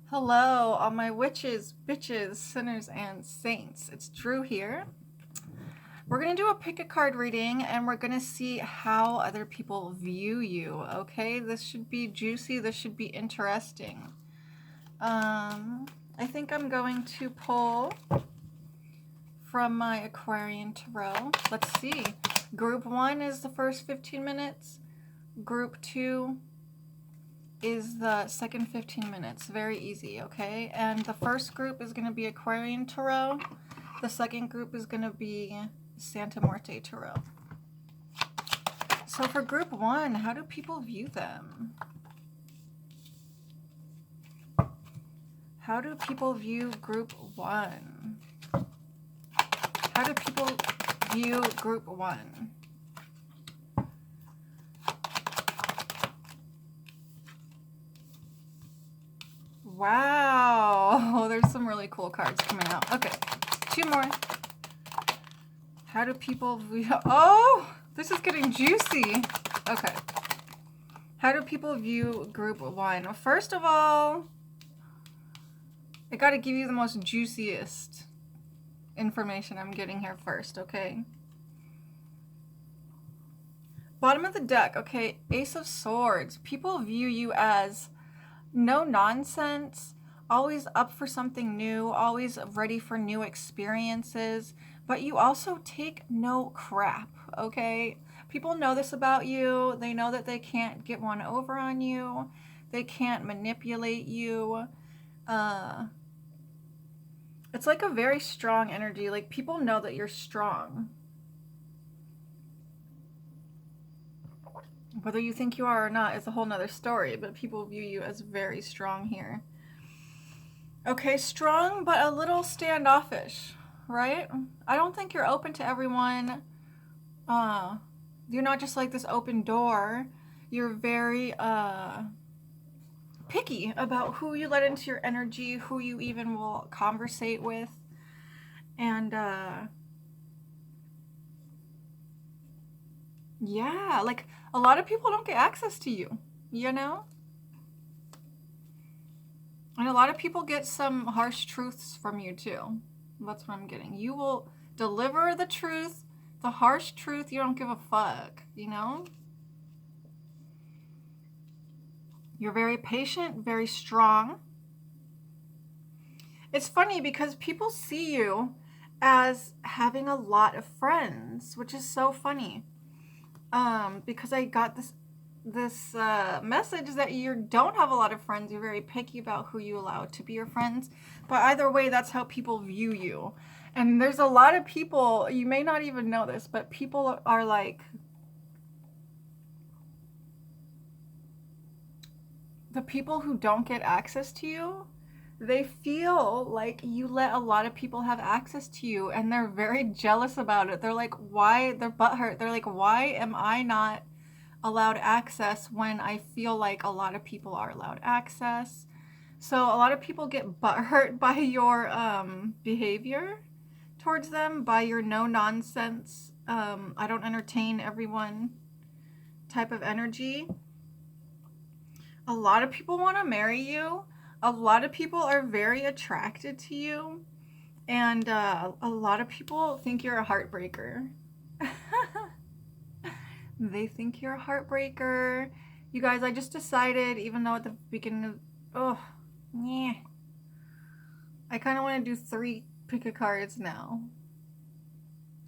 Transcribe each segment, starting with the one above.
Hello, all my witches, bitches, sinners, and saints. It's Drew here. We're going to do a pick a card reading and we're going to see how other people view you, okay? This should be juicy. This should be interesting. I think I'm going to pull from my Aquarian Tarot. Let's see. Group 1 is the first 15 minutes. Group 2 is the second 15 minutes. Very easy, okay? And the first group is going to be Aquarian Tarot. The second group is going to be Santa Muerte Tarot. So for group 1, how do people view them? How do people view group 1? How do people view group 1? Wow, there's some really cool cards coming out. Okay, 2 more. How do people view... Oh, this is getting juicy. Okay. How do people view group 1? First of all, I gotta give you the most juiciest information I'm getting here first, okay? Bottom of the deck, okay, Ace of Swords. People view you as no nonsense, always up for something new, always ready for new experiences, but you also take no crap, okay? People know this about you. They know that they can't get one over on you. They can't manipulate you. It's like a very strong energy. Like, people know that you're strong. Whether you think you are or not is a whole nother story, but people view you as very strong here. Okay, strong, but a little standoffish, right? I don't think you're open to everyone. You're not just like this open door. You're very picky about who you let into your energy, who you even will conversate with. And yeah, like a lot of people don't get access to you, you know? And a lot of people get some harsh truths from you too. That's what I'm getting. You will deliver the truth, the harsh truth. You don't give a fuck, you know? You're very patient, very strong. It's funny because people see you as having a lot of friends, which is so funny. Because I got this message that you don't have a lot of friends. You're very picky about who you allow to be your friends. But either way, that's how people view you. And there's a lot of people, you may not even know this, but people are like, the people who don't get access to you, they feel like you let a lot of people have access to you, and they're very jealous about it. They're like, why? They're butthurt. They're like, why am I not allowed access when I feel like a lot of people are allowed access? So a lot of people get butthurt by your behavior towards them, by your no nonsense, I don't entertain everyone type of energy. A lot of people want to marry you. A lot of people are very attracted to you. And a lot of people think you're a heartbreaker. They think you're a heartbreaker. You guys, I just decided, even though at the beginning of... Oh, yeah. I kind of want to do 3 pick-a-cards now.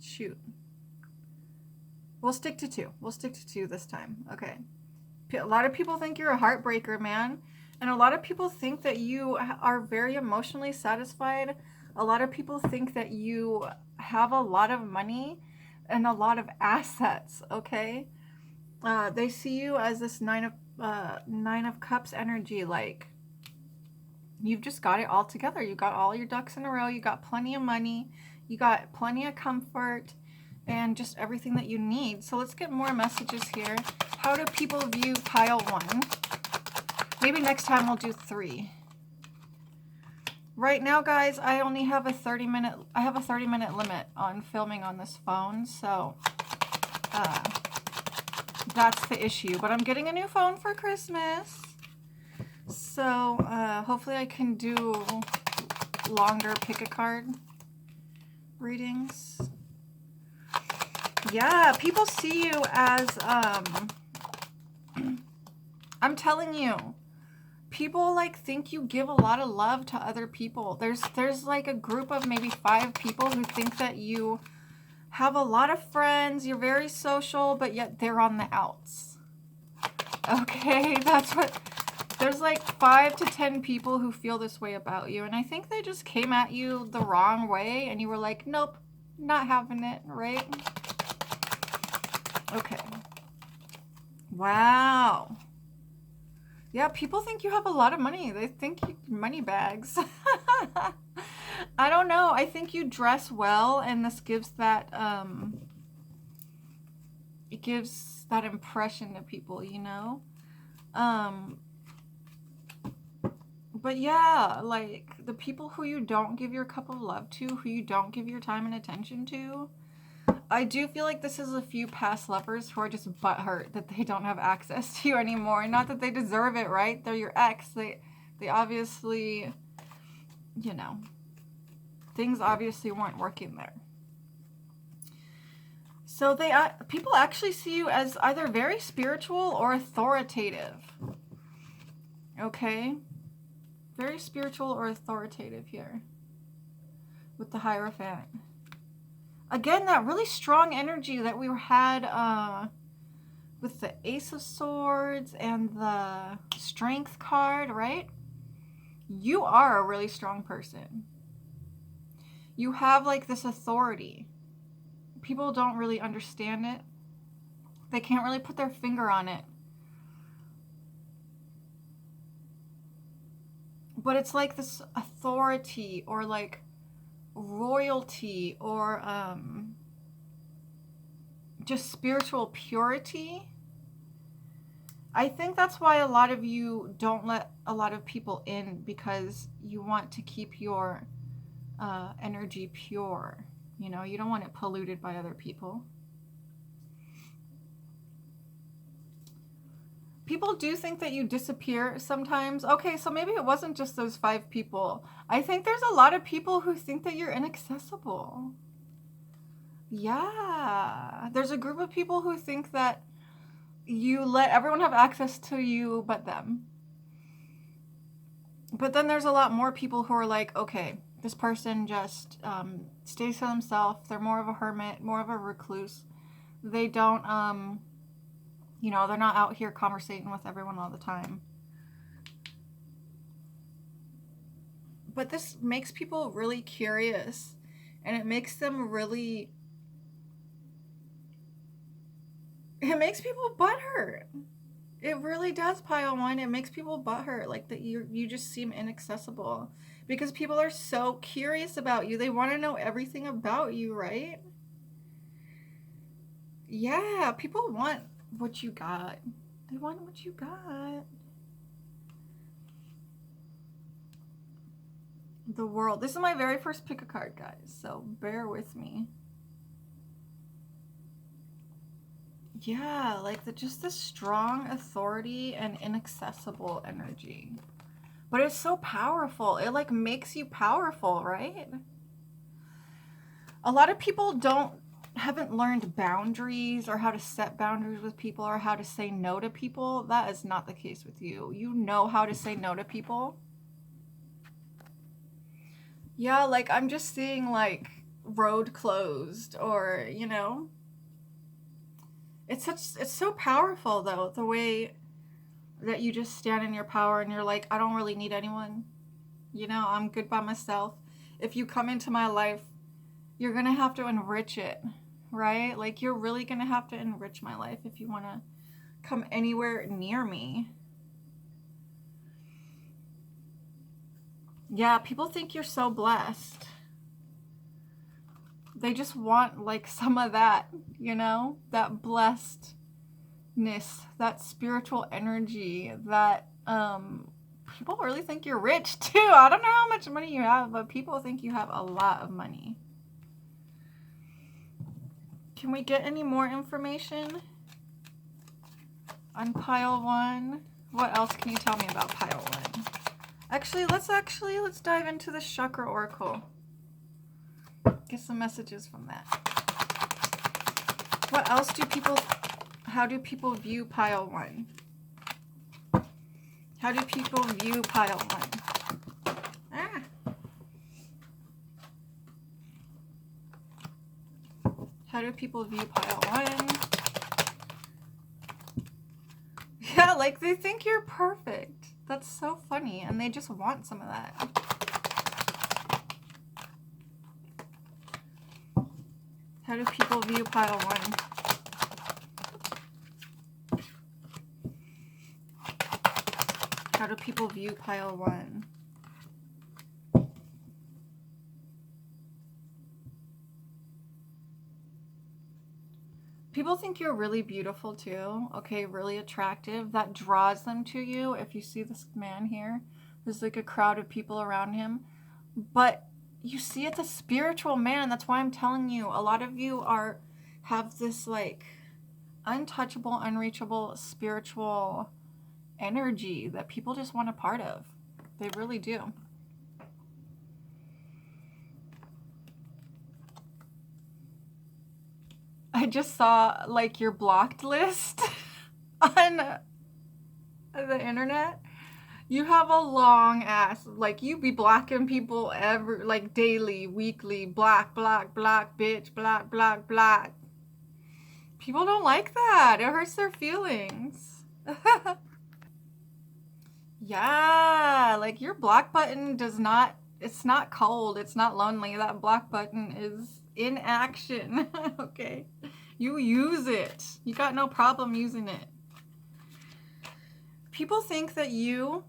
Shoot. We'll stick to 2. We'll stick to 2 this time. Okay. A lot of people think you're a heartbreaker, man. And a lot of people think that you are very emotionally satisfied. A lot of people think that you have a lot of money and a lot of assets, okay? They see you as this Nine of Cups energy, like you've just got it all together. You got all your ducks in a row. You got plenty of money. You got plenty of comfort and just everything that you need. So let's get more messages here. How do people view pile 1? Maybe next time we'll do 3. Right now, guys, I only have a 30-minute limit on filming on this phone, so that's the issue. But I'm getting a new phone for Christmas. So, hopefully I can do longer pick a card readings. Yeah, people see you as, I'm telling you, people like think you give a lot of love to other people. There's like a group of maybe 5 people who think that you have a lot of friends, you're very social, but yet they're on the outs. Okay, that's what, there's like 5 to 10 people who feel this way about you, and I think they just came at you the wrong way, and you were like, nope, not having it, right? Okay. Wow. Yeah, people think you have a lot of money. They think you money bags. I don't know. I think you dress well, and this gives that, it gives that impression to people, you know? But yeah, like the people who you don't give your cup of love to, who you don't give your time and attention to, I do feel like this is a few past lovers who are just butthurt that they don't have access to you anymore. Not that they deserve it, right? They're your ex. They obviously, you know, things obviously weren't working there. So people actually see you as either very spiritual or authoritative. Okay? Very spiritual or authoritative here with the Hierophant. Again, that really strong energy that we had with the Ace of Swords and the Strength card, right? You are a really strong person. You have like this authority. People don't really understand it. They can't really put their finger on it. But it's like this authority or like royalty or just spiritual purity. I think that's why a lot of you don't let a lot of people in, because you want to keep your energy pure. You know, you don't want it polluted by other people. People do think that you disappear sometimes. Okay, so maybe it wasn't just those 5 people. I think there's a lot of people who think that you're inaccessible. Yeah. There's a group of people who think that you let everyone have access to you but them. But then there's a lot more people who are like, okay, this person just stays to themselves. They're more of a hermit, more of a recluse. They don't, you know, they're not out here conversating with everyone all the time. But this makes people really curious, and it makes them really, it makes people butthurt. It really does, Pile 1. It makes people butthurt, like that you just seem inaccessible. Because people are so curious about you. They want to know everything about you, right? Yeah, people want what you got. They want what you got. The World. This is my very first pick a card, guys, so bear with me. Yeah, like just the strong authority and inaccessible energy. But it's so powerful. It like makes you powerful, right? A lot of people haven't learned boundaries or how to set boundaries with people or how to say no to people. That is not the case with you. You know how to say no to people. Yeah, like I'm just seeing like road closed, or, you know. It's so powerful though, the way that you just stand in your power and you're like, I don't really need anyone. You know, I'm good by myself. If you come into my life, you're going to have to enrich it, right? Like you're really going to have to enrich my life if you want to come anywhere near me. Yeah, people think you're so blessed. They just want like some of that, you know, that blessedness, that spiritual energy, that people really think you're rich too. I don't know how much money you have, but people think you have a lot of money. Can we get any more information on Pile 1? What else can you tell me about pile 1? Let's dive into the chakra oracle. Get some messages from that. What else how do people view pile 1? How do people view pile 1? Ah. How do people view pile 1? Yeah, like they think you're perfect. That's so funny, and they just want some of that. How do people view pile 1? How do people view pile 1? People think you're really beautiful too, okay, really attractive. That draws them to you. If you see this man here, there's like a crowd of people around him. But you see, it's a spiritual man. That's why I'm telling you, a lot of you have this like untouchable, unreachable spiritual energy that people just want a part of. They really do. I just saw like your blocked list on the internet. You have a long ass, like you be blocking people like daily, weekly, block, bitch, block. People don't like that. It hurts their feelings. Yeah, like your block button it's not cold, it's not lonely. That block button is in action. Okay. You use it. You got no problem using it. People think that you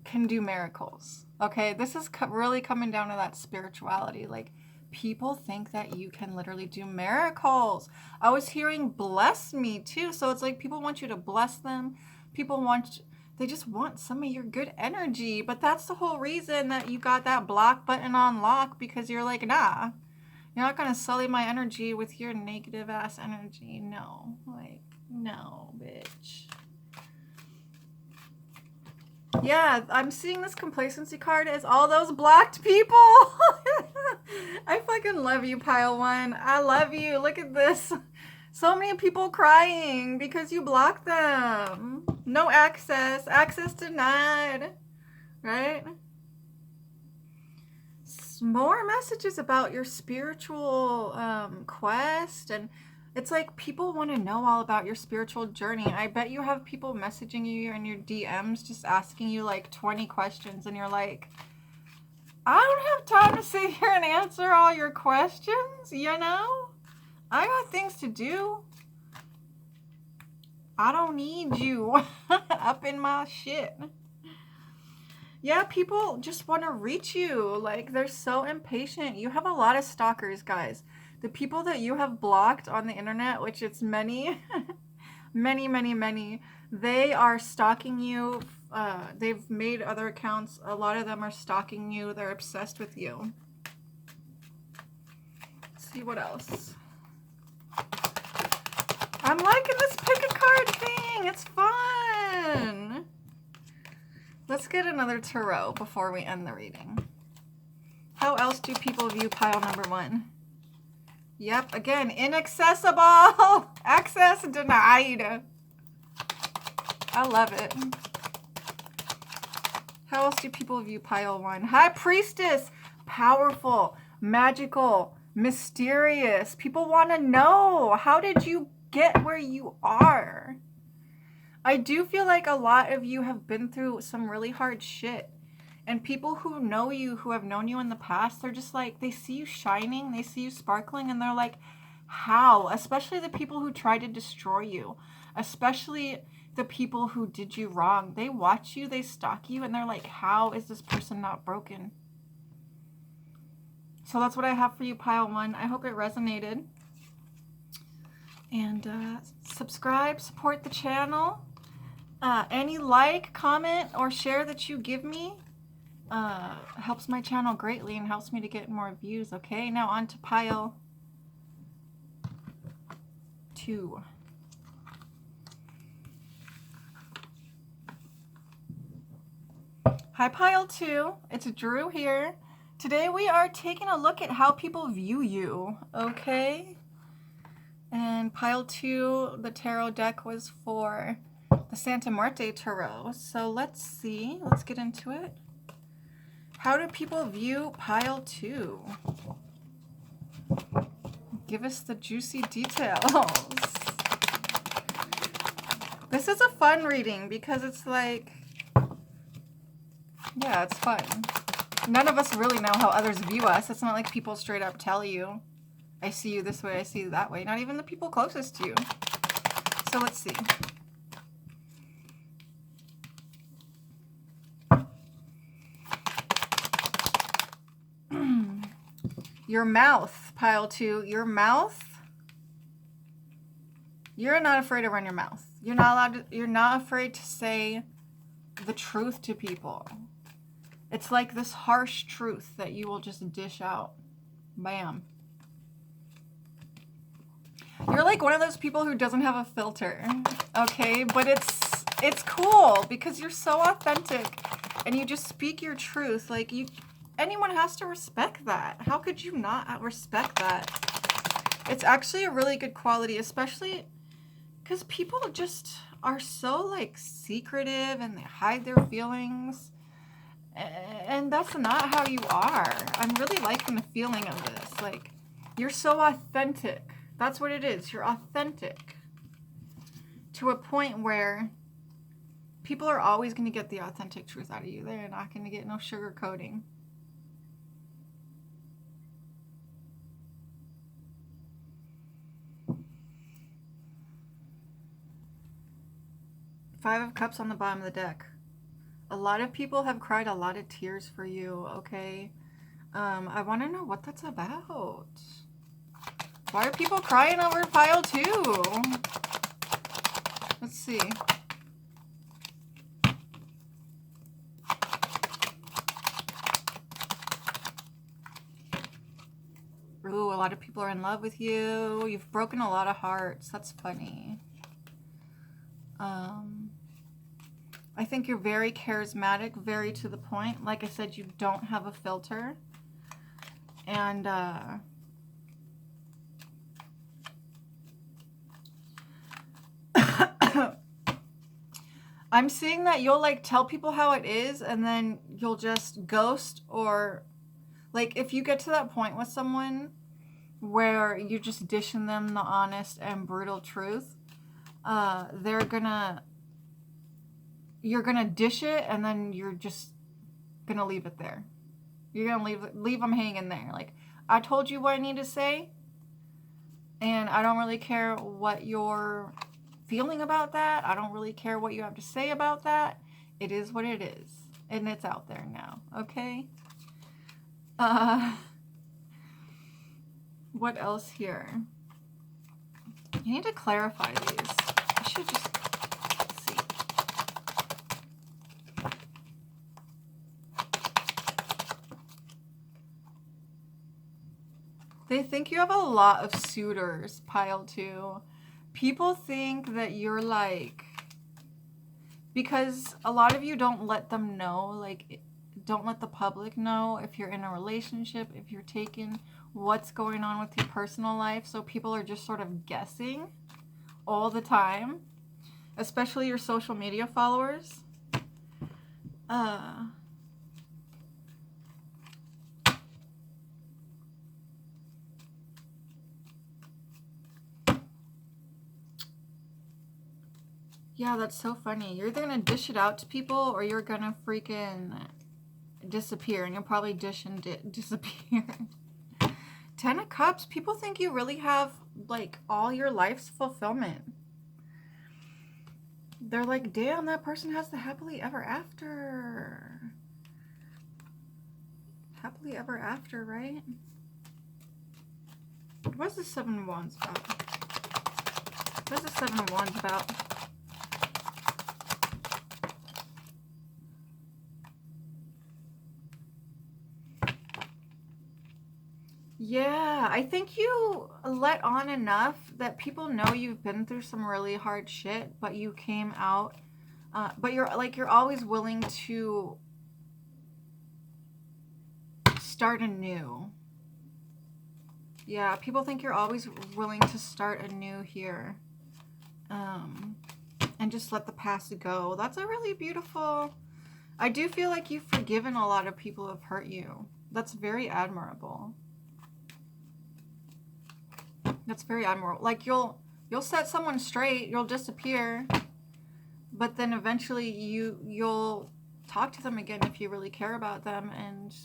can do miracles. Okay, this is really coming down to that spirituality. Like, people think that you can literally do miracles. I was hearing bless me too. So it's like people want you to bless them. They just want some of your good energy. But that's the whole reason that you got that block button on lock, because you're like, nah, you're not going to sully my energy with your negative ass energy. No, like, no, bitch. Yeah, I'm seeing this complacency card as all those blocked people. I fucking love you, pile 1. I love you. Look at this. So many people crying because you blocked them. No access. Access denied. Right? More messages about your spiritual quest, and it's like people want to know all about your spiritual journey. I bet you have people messaging you in your DMs just asking you like 20 questions, and you're like, I don't have time to sit here and answer all your questions, you know? I got things to do. I don't need you up in my shit. Yeah, people just want to reach you. Like, they're so impatient. You have a lot of stalkers, guys. The people that you have blocked on the internet, which it's many, many, they are stalking you. They've made other accounts. A lot of them are stalking you. They're obsessed with you. Let's see what else. I'm liking this pick a card thing. It's fun. Let's get another tarot before we end the reading. How else do people view pile number 1? Yep, again, inaccessible. Access denied. I love it. How else do people view pile 1? High Priestess. Powerful, magical, mysterious. People want to know, how did you get where you are? I do feel like a lot of you have been through some really hard shit. And people who know you, who have known you in the past, they're just like, they see you shining, they see you sparkling, and they're like, how? Especially the people who tried to destroy you. Especially the people who did you wrong. They watch you, they stalk you, and they're like, how is this person not broken? So that's what I have for you, pile 1. I hope it resonated. And subscribe, support the channel. Any like, comment, or share that you give me helps my channel greatly and helps me to get more views. Okay, now on to pile 2. Hi, Pile 2. It's Drew here. Today we are taking a look at how people view you, okay? And Pile 2, the tarot deck was for the Santa Muerte Tarot. So let's see. Let's get into it. How do people view Pile 2? Give us the juicy details. This is a fun reading because it's like, yeah, it's fun. None of us really know how others view us. It's not like people straight up tell you, I see you this way, I see you that way. Not even the people closest to you. So let's see. Your mouth, Pile 2. Your mouth. You're not afraid to run your mouth. You're not afraid to say the truth to people. It's like this harsh truth that you will just dish out. Bam. You're like one of those people who doesn't have a filter, okay? But it's cool because you're so authentic and you just speak your truth. Like anyone has to respect that. How could you not respect that? It's actually a really good quality, especially because people just are so like secretive and they hide their feelings. And that's not how you are. I'm really liking the feeling of this. Like, you're so authentic. That's what it is. You're authentic. To a point where people are always going to get the authentic truth out of you. They're not going to get no sugarcoating. Five of Cups on the bottom of the deck. A lot of people have cried a lot of tears for you, okay? I want to know what that's about. Why are people crying over Pile 2? Let's see. Ooh, a lot of people are in love with you. You've broken a lot of hearts. That's funny. I think you're very charismatic, very to the point. Like I said, you don't have a filter. And I'm seeing that you'll like tell people how it is and then you'll just ghost, or like if you get to that point with someone where you're just dishing them the honest and brutal truth, you're gonna dish it and then you're just gonna leave it there. You're gonna leave them hanging there. Like, I told you what I need to say, and I don't really care what you're feeling about that. I don't really care what you have to say about that. It is what it is, and it's out there now. Okay. What else here? You need to clarify these. I should just see. They think you have a lot of suitors, Pile 2. People think that you're like, because a lot of you don't let them know, like, don't let the public know if you're in a relationship, if you're taken, what's going on with your personal life. So people are just sort of guessing all the time, especially your social media followers. Yeah, that's so funny. You're either gonna dish it out to people or you're gonna freaking disappear, and you'll probably dish and disappear. 10 of Cups. People think you really have like all your life's fulfillment. They're like, damn, that person has the happily ever after. Happily ever after, right? What's the 7 of Wands about? What's the 7 of Wands about? Yeah, I think you let on enough that people know you've been through some really hard shit, but you came out. But you're always willing to start anew. Yeah, people think you're always willing to start anew here. And just let the past go. That's a really beautiful... I do feel like you've forgiven a lot of people who have hurt you. That's very admirable. That's very admirable. Like you'll set someone straight, you'll disappear, but then eventually you'll talk to them again if you really care about them, and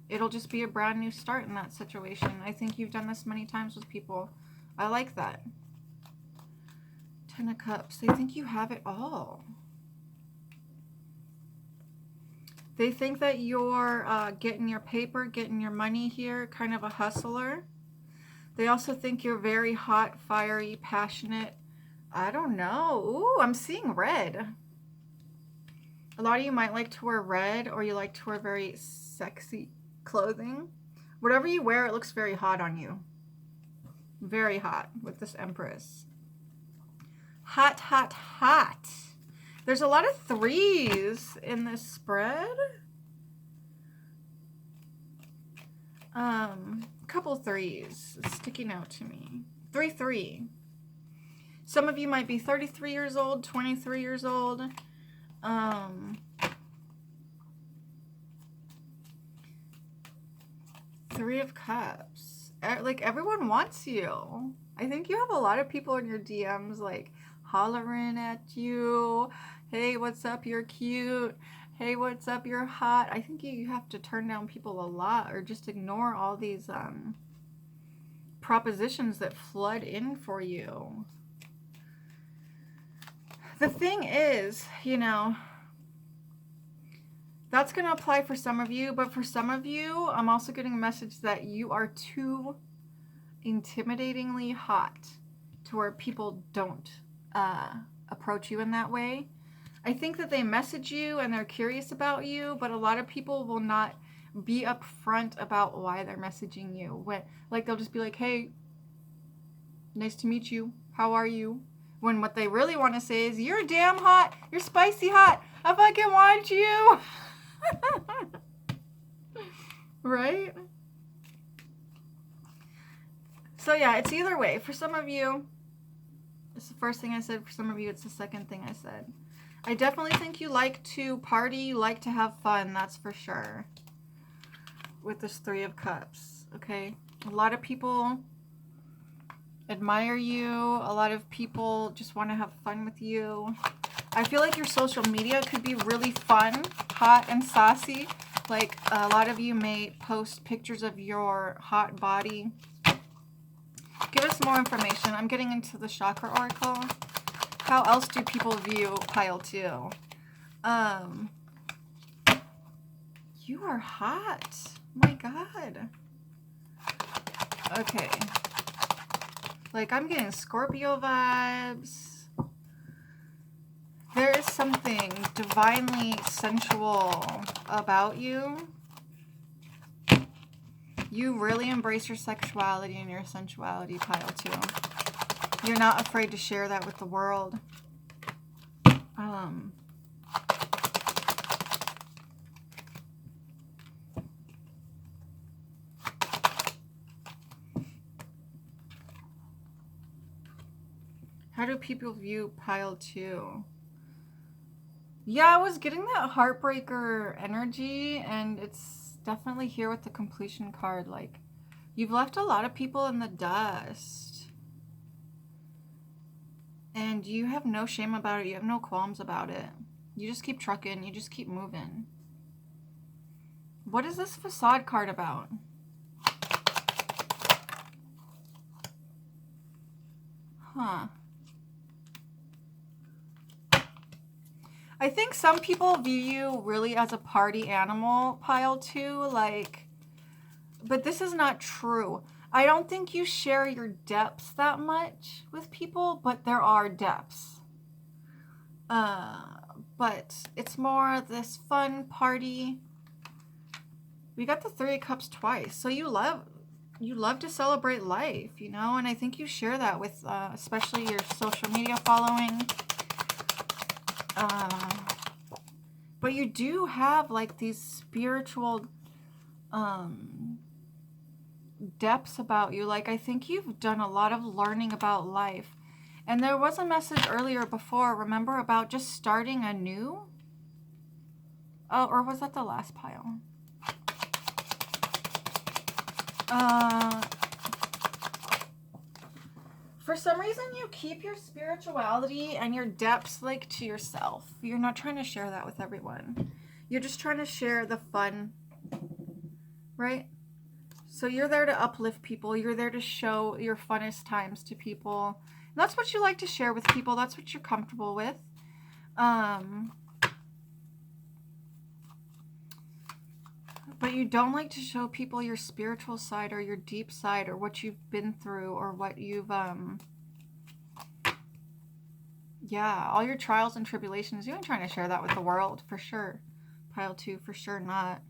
it'll just be a brand new start in that situation. I think you've done this many times with people. I like that. 10 of Cups. They think you have it all. They think that you're getting your paper, getting your money here, kind of a hustler. They also think you're very hot, fiery, passionate. I don't know. Ooh, I'm seeing red. A lot of you might like to wear red, or you like to wear very sexy clothing. Whatever you wear, it looks very hot on you. Very hot with this Empress. Hot, hot, hot. There's a lot of 3s in this spread. Couple 3s sticking out to me. 3. Some of you might be 33 years old, 23 years old. 3 of Cups. Like, everyone wants you. I think you have a lot of people in your DMs, like, hollering at you. Hey, what's up? You're cute. Hey, what's up? You're hot. I think you have to turn down people a lot, or just ignore all these propositions that flood in for you. The thing is, you know, that's going to apply for some of you, but for some of you, I'm also getting a message that you are too intimidatingly hot to where people don't approach you in that way. I think that they message you and they're curious about you, but a lot of people will not be upfront about why they're messaging you. Like, they'll just be like, hey, nice to meet you. How are you? When what they really want to say is, you're damn hot. You're spicy hot. I fucking want you. Right? So yeah, it's either way. For some of you, it's the first thing I said. For some of you, it's the second thing I said. I definitely think you like to party, you like to have fun, that's for sure. With this 3 of Cups, okay? A lot of people admire you. A lot of people just want to have fun with you. I feel like your social media could be really fun, hot, and saucy. Like, a lot of you may post pictures of your hot body. Give us more information. I'm getting into the Chakra Oracle. How else do people view pile 2? You are hot. My God. Okay. Like, I'm getting Scorpio vibes. There is something divinely sensual about you. You really embrace your sexuality and your sensuality, pile 2. You're not afraid to share that with the world. How do people view pile 2? Yeah, I was getting that heartbreaker energy, and it's definitely here with the completion card. Like, you've left a lot of people in the dust. And you have no shame about it. You have no qualms about it. You just keep trucking. You just keep moving. What is this facade card about? Huh. I think some people view you really as a party animal, pile 2. Like, but this is not true. I don't think you share your depths that much with people, but there are depths. But it's more this fun party. We got the 3 of Cups twice. So you love to celebrate life, you know? And I think you share that with especially your social media following. But you do have like these spiritual depths about you. Like, I think you've done a lot of learning about life. And there was a message earlier before, remember, about just starting anew? Oh, or was that the last pile? For some reason, you keep your spirituality and your depths, like, to yourself. You're not trying to share that with everyone. You're just trying to share the fun, right? So you're there to uplift people. You're there to show your funnest times to people. And that's what you like to share with people. That's what you're comfortable with. But you don't like to show people your spiritual side or your deep side or what you've been through or what you've, yeah, all your trials and tribulations. You ain't trying to share that with the world, for sure. Pile 2, for sure not.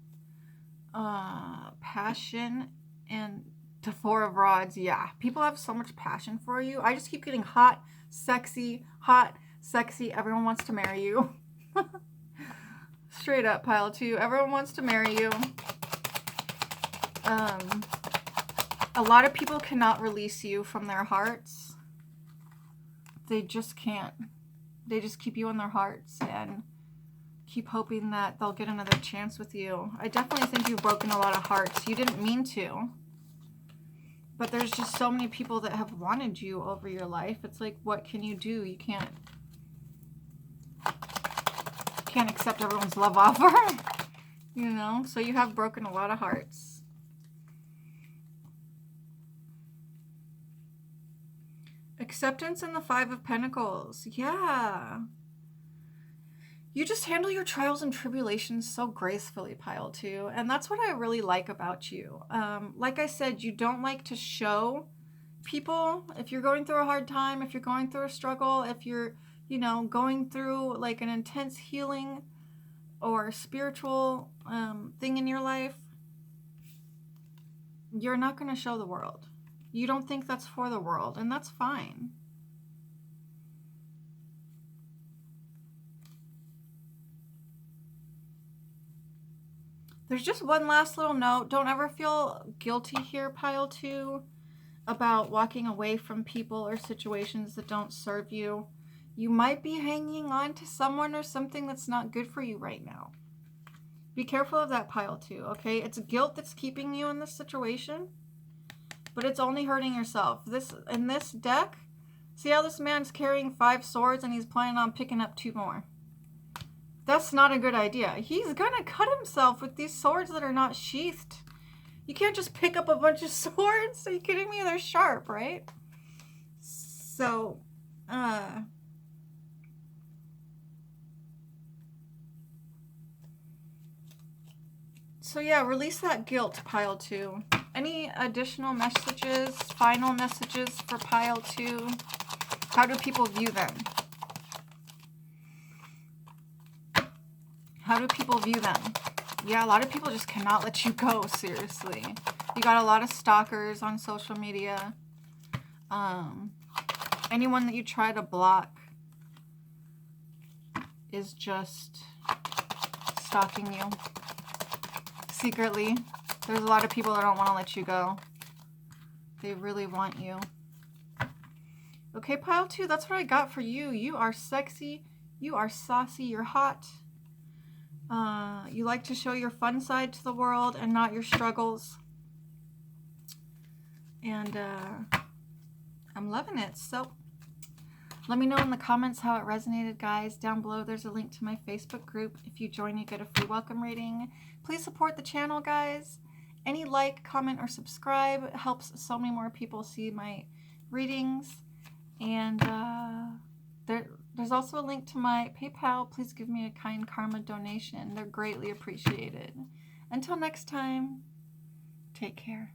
Passion and the 4 of Rods. Yeah, people have so much passion for you. I just keep getting hot, sexy. Everyone wants to marry you. Straight up, pile 2. Everyone wants to marry you. A lot of people cannot release you from their hearts. They just can't. They just keep you in their hearts and keep hoping that they'll get another chance with you. I definitely think you've broken a lot of hearts. You didn't mean to. But there's just so many people that have wanted you over your life. It's like, what can you do? You can't accept everyone's love offer. You know? So you have broken a lot of hearts. Acceptance and the 5 of Pentacles. Yeah. You just handle your trials and tribulations so gracefully, pile 2. And that's what I really like about you. Like I said, you don't like to show people if you're going through a hard time, if you're going through a struggle, if you're, you know, going through like an intense healing or spiritual thing in your life. You're not going to show the world. You don't think that's for the world, and that's fine. There's just one last little note. Don't ever feel guilty here, pile 2, about walking away from people or situations that don't serve you. You might be hanging on to someone or something that's not good for you right now. Be careful of that, pile 2, okay? It's guilt that's keeping you in this situation, but it's only hurting yourself. In this deck, see how this man's carrying 5 swords and he's planning on picking up 2 more. That's not a good idea. He's gonna cut himself with these swords that are not sheathed. You can't just pick up a bunch of swords. Are you kidding me? They're sharp, right? So, yeah, release that guilt, pile 2. Any additional messages, final messages for pile 2? How do people view them? How do people view them? Yeah, a lot of people just cannot let you go, seriously. You got a lot of stalkers on social media. Anyone that you try to block is just stalking you secretly. There's a lot of people that don't want to let you go. They really want you. Okay, pile 2, that's what I got for you. You are sexy. You are saucy. You're hot. You like to show your fun side to the world and not your struggles. And I'm loving it. So let me know in the comments how it resonated, guys. Down below, there's a link to my Facebook group. If you join, you get a free welcome reading. Please support the channel, guys. Any like, comment, or subscribe helps so many more people see my readings. And there's also a link to my PayPal. Please give me a kind karma donation. They're greatly appreciated. Until next time, take care.